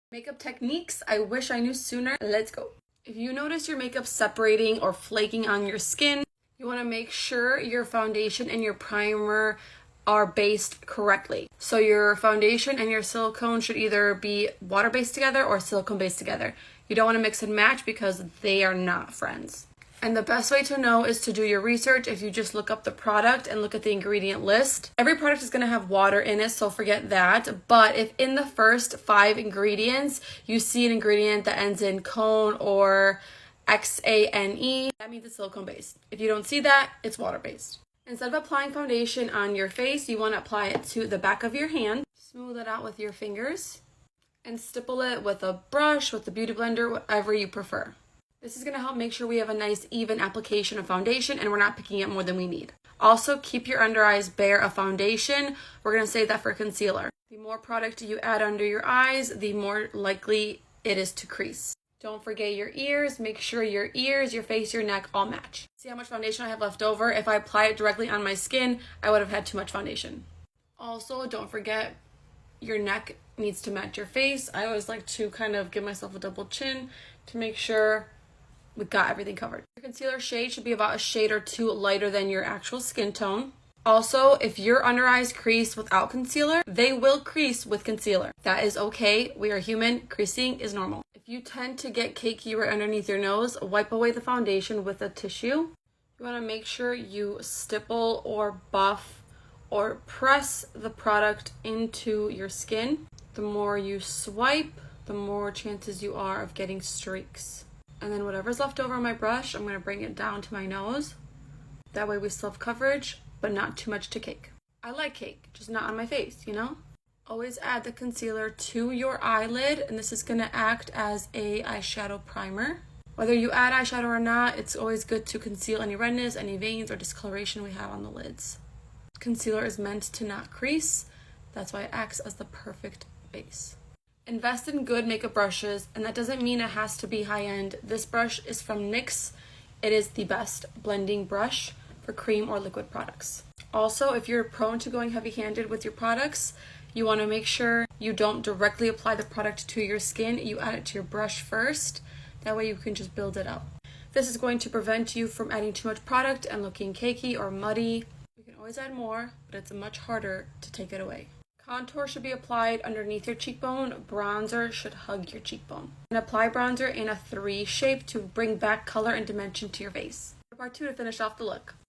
Makeup techniques I wish I knew sooner. Let's go. If you notice your makeup separating or flaking on your skin, you want to make sure your foundation and your primer are based correctly. So your foundation and your silicone should either be water-based together or silicone-based together. You don't want to mix and match because they are not friends. And the best way to know is to do your research. If you just look up the product and look at the ingredient list, every product is going to have water in it, so forget that. But if in the first 5 ingredients you see an ingredient that ends in cone or XANE, that means it's silicone based. If you don't see that, it's water based. Instead of applying foundation on your face, you want to apply it to the back of your hand. Smooth it out with your fingers and stipple it with a brush, with a beauty blender, whatever you prefer. This is going to help make sure we have a nice even application of foundation and we're not picking up more than we need. Also, keep your under eyes bare of foundation. We're going to save that for concealer. The more product you add under your eyes, the more likely it is to crease. Don't forget your ears. Make sure your ears, your face, your neck all match. See how much foundation I have left over? If I apply it directly on my skin, I would have had too much foundation. Also, don't forget your neck needs to match your face. I always like to kind of give myself a double chin to make sure we got everything covered. Your concealer shade should be about a shade or 2 lighter than your actual skin tone. Also, if your under eyes crease without concealer, they will crease with concealer. That is okay. We are human. Creasing is normal. If you tend to get cakey right underneath your nose, wipe away the foundation with a tissue. You want to make sure you stipple or buff or press the product into your skin. The more you swipe, the more chances you are of getting streaks. And then whatever's left over on my brush, I'm going to bring it down to my nose. That way we still have coverage, but not too much to cake. I like cake, just not on my face, you know? Always add the concealer to your eyelid, and this is going to act as a eyeshadow primer. Whether you add eyeshadow or not, it's always good to conceal any redness, any veins, or discoloration we have on the lids. Concealer is meant to not crease. That's why it acts as the perfect base. Invest in good makeup brushes, and that doesn't mean it has to be high-end. This brush is from NYX. It is the best blending brush for cream or liquid products. Also, if you're prone to going heavy-handed with your products, you want to make sure you don't directly apply the product to your skin. You add it to your brush first. That way you can just build it up. This is going to prevent you from adding too much product and looking cakey or muddy. You can always add more, but it's much harder to take it away. Contour should be applied underneath your cheekbone. Bronzer should hug your cheekbone. And apply bronzer in a 3 shape to bring back color and dimension to your face. Part 2 to finish off the look.